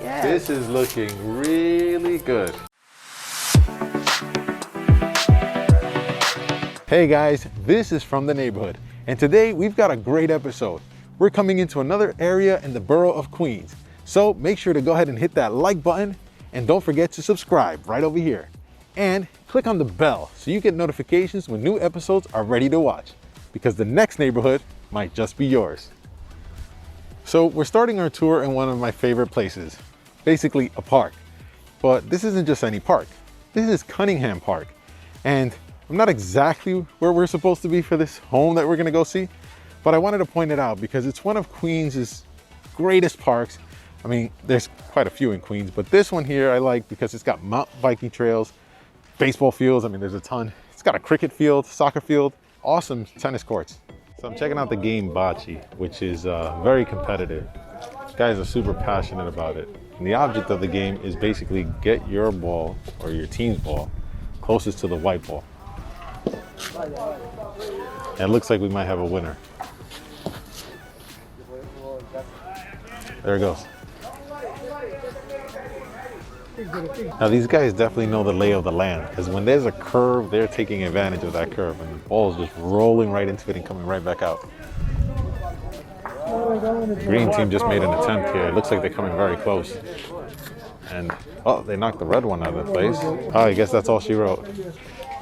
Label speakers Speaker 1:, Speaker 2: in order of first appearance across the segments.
Speaker 1: Yes.
Speaker 2: This is looking really good. Hey guys, this is From the Neighborhood, and today we've got a great episode. We're coming into another area in the borough of Queens. So make sure to go ahead and hit that like button, and don't forget to subscribe right over here. And click on the bell so you get notifications when new episodes are ready to watch, because the next neighborhood might just be yours. So we're starting our tour in one of my favorite places, basically a park. But this isn't just any park. This is Cunningham Park. And I'm not exactly where we're supposed to be for this home that we're gonna go see, but I wanted to point it out because it's one of Queens's greatest parks. I mean, there's quite a few in Queens, but this one here I like because it's got mountain biking trails, baseball fields, I mean, there's a ton. It's got a cricket field, soccer field, awesome tennis courts. So I'm checking out the game bocce, which is very competitive. Guys are super passionate about it. And the object of the game is basically get your ball, or your team's ball, closest to the white ball. And it looks like we might have a winner. There it goes. Now these guys definitely know the lay of the land, because when there's a curve, they're taking advantage of that curve, and the ball is just rolling right into it and coming right back out. Green team just made an attempt here. It looks like they're coming very close. And, oh, they knocked the red one out of place. Oh, I guess that's all she wrote.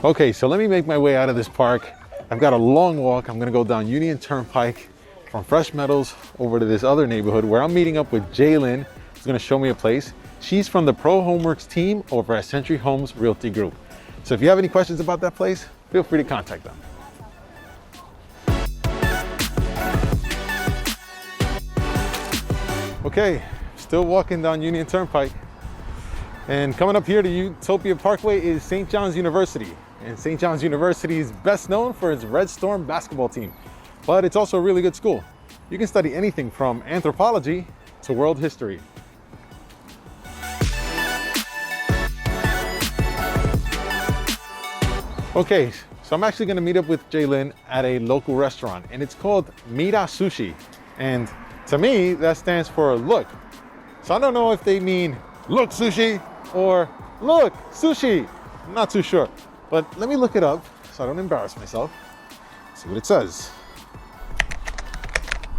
Speaker 2: Okay, so let me make my way out of this park. I've got a long walk. I'm gonna go down Union Turnpike from Fresh Meadows over to this other neighborhood where I'm meeting up with Jalen, who's gonna show me a place. She's from the Pro Homeworks team over at Century Homes Realty Group. So if you have any questions about that place, feel free to contact them. Okay, still walking down Union Turnpike. And coming up here to Utopia Parkway is St. John's University. And St. John's University is best known for its Red Storm basketball team, but it's also a really good school. You can study anything from anthropology to world history. Okay, so I'm actually gonna meet up with Jaylin at a local restaurant, and it's called Mira Sushi. And to me, that stands for look. So I don't know if they mean look sushi or look sushi. I'm not too sure, but let me look it up so I don't embarrass myself. See what it says.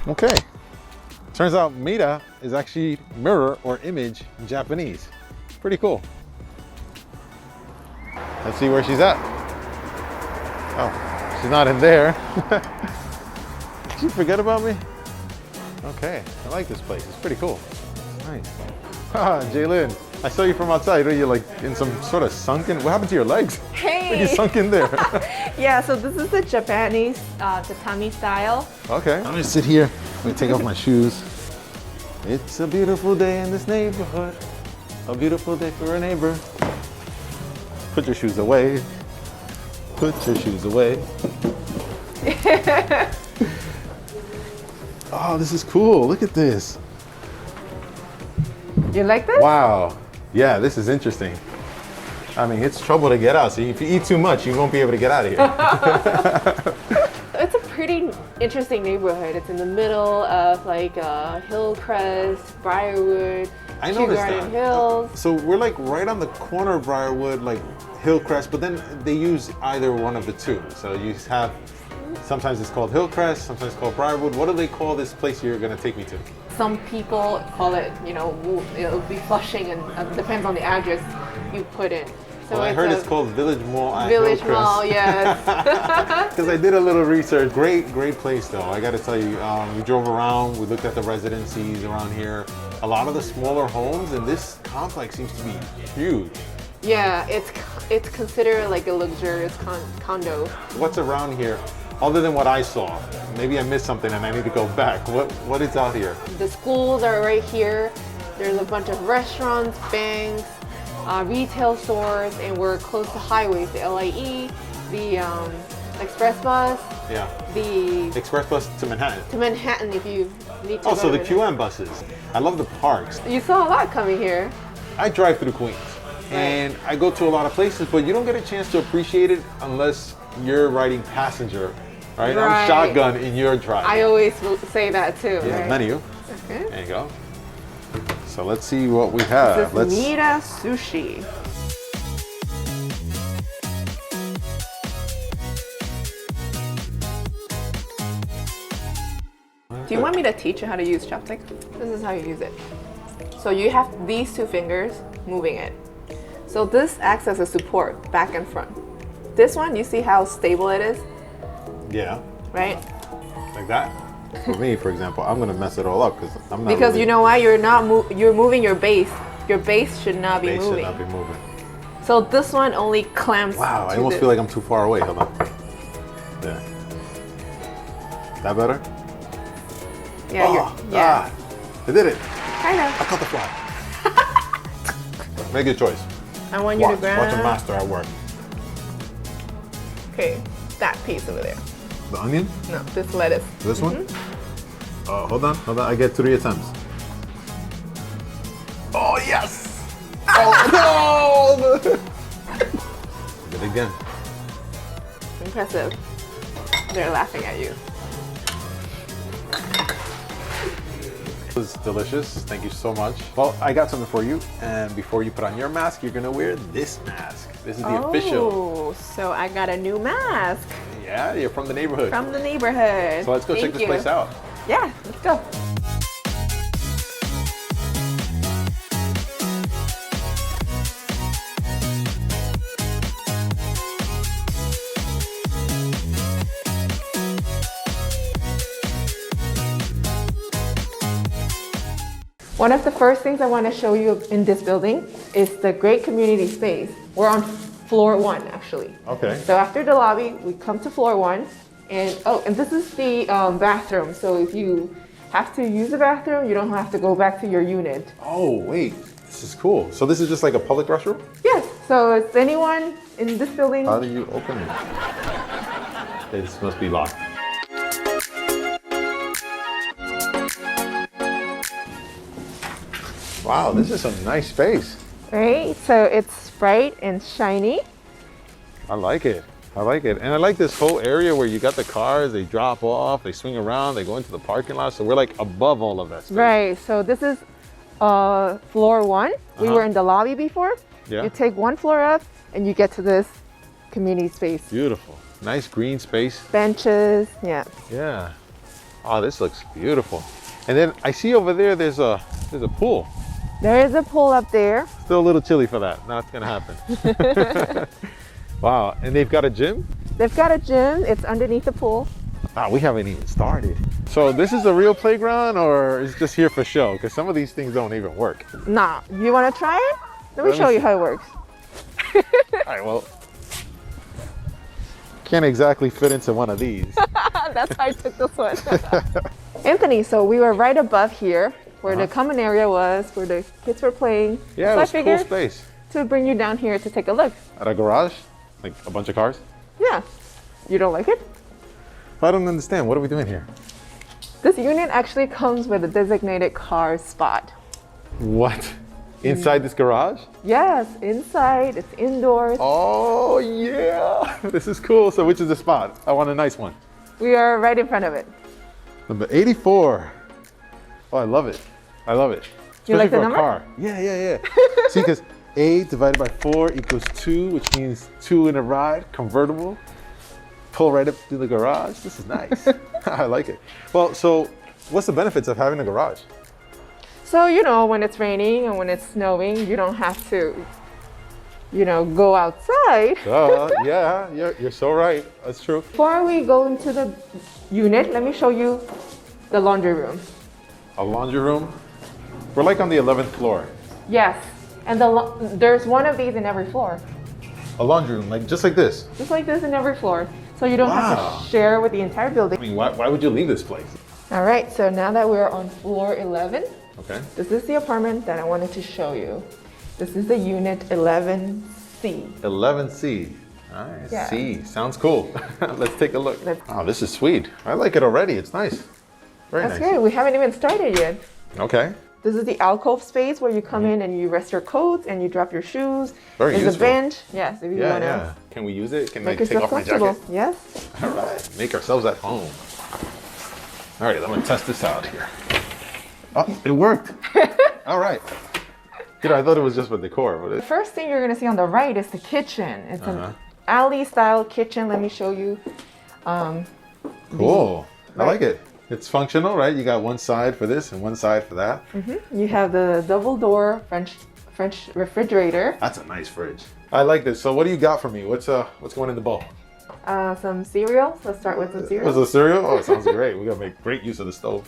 Speaker 2: Okay, turns out Mira is actually mirror or image in Japanese. Pretty cool. Let's see where she's at. Oh, she's not in there. Did she forget about me? Okay, I like this place. It's pretty cool. Nice. Ah, Jaylin, I saw you from outside. Are you like in some sort of sunken? What happened to your legs?
Speaker 1: Hey!
Speaker 2: Are you sunk in there?
Speaker 1: Yeah, so this is the Japanese tatami style.
Speaker 2: Okay, I'm gonna sit here. I'm gonna take off my shoes. It's a beautiful day in this neighborhood. A beautiful day for a neighbor. Put your shoes away. Put your shoes away. Oh, this is cool. Look at this.
Speaker 1: You like this?
Speaker 2: Wow. Yeah, this is interesting. I mean, it's trouble to get out. So if you eat too much, you won't be able to get out of here.
Speaker 1: It's a pretty interesting neighborhood. It's in the middle of like Hillcrest, Briarwood,
Speaker 2: I
Speaker 1: Kew
Speaker 2: noticed
Speaker 1: Garden
Speaker 2: that.
Speaker 1: Hills.
Speaker 2: So we're like right on the corner of Briarwood, like Hillcrest, but then they use either one of the two. So you have, sometimes it's called Hillcrest, sometimes it's called Briarwood. What do they call this place you're gonna take me to?
Speaker 1: Some people call it, you know, it'll be Flushing, and depends on the address you put in. So
Speaker 2: well, I heard it's called Village Mall at
Speaker 1: Village
Speaker 2: Hillcrest.
Speaker 1: Mall, yes.
Speaker 2: Because I did a little research. Great place though. I got to tell you, we drove around, we looked at the residencies around here. A lot of the smaller homes, and this complex seems to be huge.
Speaker 1: Yeah, it's considered like a luxurious condo.
Speaker 2: What's around here, other than what I saw? Maybe I missed something and I need to go back. What is out here?
Speaker 1: The schools are right here. There's a bunch of restaurants, banks, retail stores, and we're close to highways, the LIE, the express bus.
Speaker 2: Yeah.
Speaker 1: The
Speaker 2: express bus to Manhattan.
Speaker 1: To Manhattan if you need to.
Speaker 2: Oh,
Speaker 1: go
Speaker 2: so
Speaker 1: to
Speaker 2: the QM buses. I love the parks.
Speaker 1: You saw a lot coming here.
Speaker 2: I drive through Queens. And I go to a lot of places, but you don't get a chance to appreciate it unless you're riding passenger, right? I'm shotgun in your drive.
Speaker 1: I always say that too.
Speaker 2: Yeah,
Speaker 1: right?
Speaker 2: menu.
Speaker 1: Okay.
Speaker 2: There you go. So let's see what we have.
Speaker 1: This is Mita Sushi. Do you want me to teach you how to use chopsticks? This is how you use it. So you have these two fingers moving it. So this acts as a support back and front. This one, you see how stable it is?
Speaker 2: Yeah.
Speaker 1: Right?
Speaker 2: Like that? For me, for example, I'm gonna mess it all up because I'm not.
Speaker 1: Because you know why? You're moving your base. Your base should not be moving.
Speaker 2: Should not be moving.
Speaker 1: So this one only clamps.
Speaker 2: Wow, I almost feel like I'm too far away. Hold on. Yeah. That better?
Speaker 1: Yeah, yeah.
Speaker 2: I did it.
Speaker 1: Kind
Speaker 2: I
Speaker 1: of.
Speaker 2: caught the fly. Make your choice.
Speaker 1: I want you to grab.
Speaker 2: Watch a master at work.
Speaker 1: Okay, that piece over there.
Speaker 2: The onion?
Speaker 1: No, this lettuce.
Speaker 2: This one? Oh, hold on. I get 3 attempts. Oh, yes! Oh, no! Do it again.
Speaker 1: Impressive. They're laughing at you.
Speaker 2: It was delicious. Thank you so much. Well, I got something for you. And before you put on your mask, you're gonna wear this mask. This is the official.
Speaker 1: Oh, so I got a new mask.
Speaker 2: Yeah, you're from the neighborhood.
Speaker 1: From the neighborhood.
Speaker 2: So let's go check this place out.
Speaker 1: Yeah, let's go. One of the first things I want to show you in this building is the great community space. We're on floor 1, actually.
Speaker 2: Okay.
Speaker 1: So after the lobby, we come to floor 1, and this is the bathroom. So if you have to use the bathroom, you don't have to go back to your unit.
Speaker 2: Oh, wait. This is cool. So this is just like a public restroom?
Speaker 1: Yes. So it's anyone in this building.
Speaker 2: How do you open it? This must be locked. Wow, this is a nice space.
Speaker 1: Right. So it's bright and shiny.
Speaker 2: I like it. I like it. And I like this whole area where you got the cars, they drop off, they swing around, they go into the parking lot. So we're like above all of that space.
Speaker 1: Right. So this is floor 1. We were in the lobby before.
Speaker 2: Yeah.
Speaker 1: You take 1 floor up and you get to this community space.
Speaker 2: Beautiful. Nice green space.
Speaker 1: Benches. Yeah.
Speaker 2: Yeah. Oh, this looks beautiful. And then I see over there, there's a pool.
Speaker 1: There is a pool up there.
Speaker 2: Still a little chilly for that. Not gonna happen. Wow, and they've got a gym?
Speaker 1: They've got a gym. It's underneath the pool.
Speaker 2: Ah, we haven't even started. So this is a real playground or is it just here for show? Because some of these things don't even work.
Speaker 1: Nah, you wanna try it? Let me show you how it works.
Speaker 2: All right, well, can't exactly fit into one of these.
Speaker 1: That's why I took this one. Anthony, so we were right above here where the common area was, where the kids were playing.
Speaker 2: Yeah,
Speaker 1: so
Speaker 2: it was
Speaker 1: I
Speaker 2: a cool
Speaker 1: figured
Speaker 2: space.
Speaker 1: to bring you down here to take a look.
Speaker 2: At a garage? Like a bunch of cars?
Speaker 1: Yeah. You don't like it?
Speaker 2: I don't understand. What are we doing here?
Speaker 1: This unit actually comes with a designated car spot.
Speaker 2: What? Inside this garage?
Speaker 1: Yes, inside, it's indoors.
Speaker 2: Oh, yeah. This is cool. So which is the spot? I want a nice one.
Speaker 1: We are right in front of it.
Speaker 2: Number 84. Oh, I love it. I love it.
Speaker 1: You like the
Speaker 2: Especially for a
Speaker 1: number?
Speaker 2: car. Yeah. See, because 8 divided by 4 equals 2, which means 2 in a ride, convertible. Pull right up to the garage. This is nice. I like it. Well, so what's the benefits of having a garage?
Speaker 1: So, you know, when it's raining and when it's snowing, you don't have to, you know, go outside.
Speaker 2: Yeah, you're so right. That's true.
Speaker 1: Before we go into the unit, let me show you the laundry room.
Speaker 2: A laundry room? We're like on the 11th floor.
Speaker 1: Yes, and there's one of these in every floor.
Speaker 2: A laundry room, like just like this.
Speaker 1: Just like this in every floor. So you don't have to share with the entire building.
Speaker 2: I mean, why would you leave this place?
Speaker 1: All right, so now that we're on floor 11,
Speaker 2: Okay.
Speaker 1: this is the apartment that I wanted to show you. This is the unit 11C.
Speaker 2: 11C. Nice.
Speaker 1: Yeah.
Speaker 2: C. Sounds cool. Let's take a look. Oh, this is sweet. I like it already. It's nice. Very
Speaker 1: That's
Speaker 2: nice.
Speaker 1: great. We haven't even started yet.
Speaker 2: Okay.
Speaker 1: This is the alcove space where you come in and you rest your coats and you drop your shoes.
Speaker 2: Very
Speaker 1: There's
Speaker 2: useful.
Speaker 1: a bench. Yes, if you want to
Speaker 2: Can we use it? Can I
Speaker 1: make
Speaker 2: take
Speaker 1: yourself
Speaker 2: off my
Speaker 1: comfortable.
Speaker 2: jacket?
Speaker 1: Yes.
Speaker 2: All right. Make ourselves at home. All right, I'm gonna test this out here. Oh, it worked. All right. You know, I thought it was just for decor, but
Speaker 1: The first thing you're gonna see on the right is the kitchen. It's an alley style kitchen. Let me show you.
Speaker 2: Cool. I like it. It's functional, right? You got one side for this and one side for that.
Speaker 1: You have the double door French refrigerator.
Speaker 2: That's a nice fridge. I like this. So what do you got for me? What's going in the bowl?
Speaker 1: Some cereal. Let's start with some cereal.
Speaker 2: Was it cereal? Oh, it sounds great. We're gonna make great use of the stove.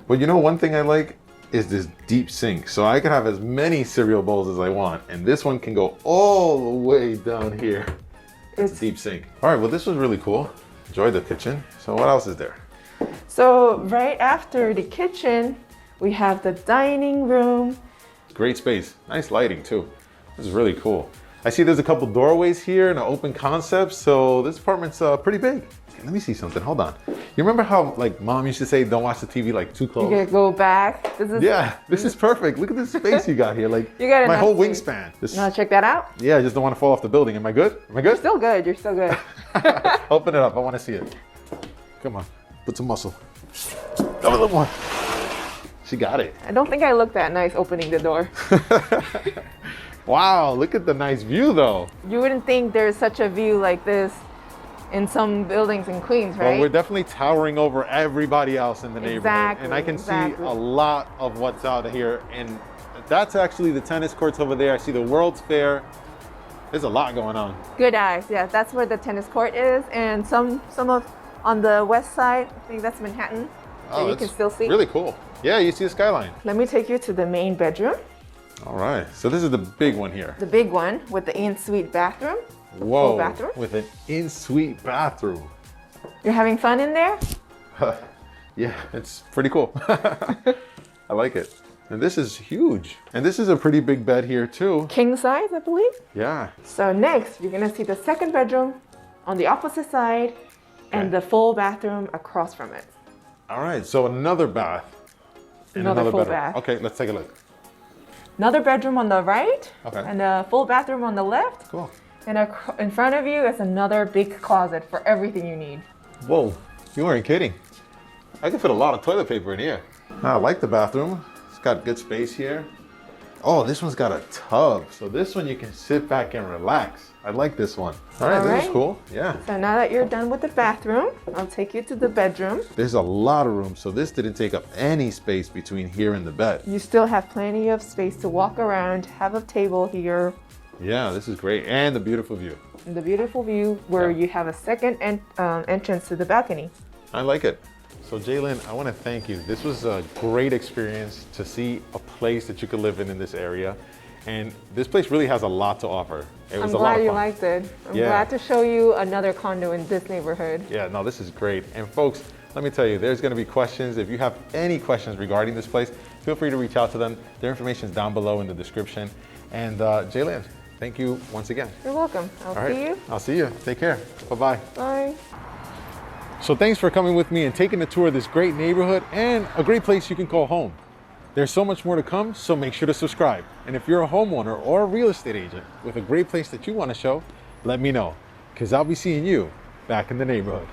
Speaker 2: But you know, one thing I like is this deep sink. So I can have as many cereal bowls as I want. And this one can go all the way down here. It's a deep sink. All right, well, this was really cool. Enjoy the kitchen. So what else is there?
Speaker 1: So right after the kitchen, we have the dining room.
Speaker 2: Great space. Nice lighting too. This is really cool. I see there's a couple doorways here and an open concept. So this apartment's pretty big. Okay, let me see something. Hold on. You remember how like mom used to say, don't watch the TV like too close?
Speaker 1: You gotta go back.
Speaker 2: This is perfect. Look at this space you got here. Like
Speaker 1: you got
Speaker 2: my whole
Speaker 1: space.
Speaker 2: wingspan.
Speaker 1: You wanna check that out?
Speaker 2: Yeah, I just don't want to fall off the building. Am I good? Am I good?
Speaker 1: You're still good. You're still good.
Speaker 2: Open it up. I want to see it. Come on. Put some muscle. A little more. She got it.
Speaker 1: I don't think I look that nice opening the door.
Speaker 2: Wow, look at the nice view though.
Speaker 1: You wouldn't think there's such a view like this in some buildings in Queens, right?
Speaker 2: Well, we're definitely towering over everybody else in the neighborhood.
Speaker 1: Exactly,
Speaker 2: And I can see a lot of what's out here. And that's actually the tennis courts over there. I see the World's Fair. There's a lot going on.
Speaker 1: Good eyes. Yeah, that's where the tennis court is. And some of on the west side, I think that's Manhattan.
Speaker 2: Oh,
Speaker 1: that you can still see.
Speaker 2: Really cool. Yeah, you see the skyline.
Speaker 1: Let me take you to the main bedroom.
Speaker 2: All right, so this is the big one here.
Speaker 1: The big one with the en-suite bathroom.
Speaker 2: Whoa,
Speaker 1: Full bathroom.
Speaker 2: with an en-suite bathroom.
Speaker 1: You're having fun in there?
Speaker 2: Yeah, it's pretty cool. I like it. And this is huge. And this is a pretty big bed here too.
Speaker 1: King size, I believe.
Speaker 2: Yeah.
Speaker 1: So next, you're gonna see the second bedroom on the opposite side and the full bathroom across from it.
Speaker 2: All right, so another bath. And
Speaker 1: Another full
Speaker 2: bedroom.
Speaker 1: bath.
Speaker 2: Okay, let's take a look.
Speaker 1: Another bedroom on the right.
Speaker 2: Okay.
Speaker 1: And a full bathroom on the left.
Speaker 2: Cool.
Speaker 1: And in front of you is another big closet for everything you need.
Speaker 2: Whoa, you weren't kidding. I can fit a lot of toilet paper in here. I like the bathroom. It's got good space here. Oh, this one's got a tub. So this one you can sit back and relax. I like this one. All right, this is cool. Yeah.
Speaker 1: So now that you're done with the bathroom, I'll take you to the bedroom.
Speaker 2: There's a lot of room, so this didn't take up any space between here and the bed.
Speaker 1: You still have plenty of space to walk around, have a table here.
Speaker 2: Yeah, this is great. And the beautiful view.
Speaker 1: And the beautiful view where you have a second entrance to the balcony.
Speaker 2: I like it. So Jalen, I want to thank you. This was a great experience to see a place that you could live in this area. And this place really has a lot to offer. It was a lot of fun.
Speaker 1: I'm glad you liked it. I'm glad to show you another condo in this neighborhood.
Speaker 2: Yeah, no, this is great. And folks, let me tell you, there's going to be questions. If you have any questions regarding this place, feel free to reach out to them. Their information is down below in the description. And Jalen, thank you once again.
Speaker 1: You're welcome. I'll see you.
Speaker 2: I'll see you. Take care. Bye-bye.
Speaker 1: Bye.
Speaker 2: So thanks for coming with me and taking a tour of this great neighborhood and a great place you can call home. There's so much more to come, so make sure to subscribe. And if you're a homeowner or a real estate agent with a great place that you want to show, let me know, because I'll be seeing you back in the neighborhood.